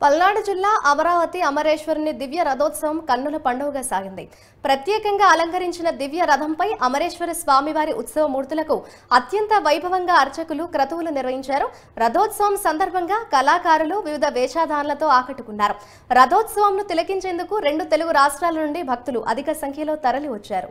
పల్నాడు జిల్లా అమరావతి అమరేశ్వరుని దివ్య రథోత్సవం కన్నుల పండుగగా సాగింది. ప్రత్యేకంగా అలంకరించిన దివ్య రథంపై అమరేశ్వర స్వామివారి ఉత్సవ మూర్తులకు అత్యంత వైభవంగా అర్చకులు క్రతువులు నిర్వహించారు. రథోత్సవం సందర్భంగా కళాకారులు వివిధ వేషధారణలతో ఆకట్టుకున్నారు. రథోత్సవంను తిలకించేందుకు 2 తెలుగు రాష్ట్రాల నుండి భక్తులు అధిక సంఖ్యలో తరలి వచ్చారు.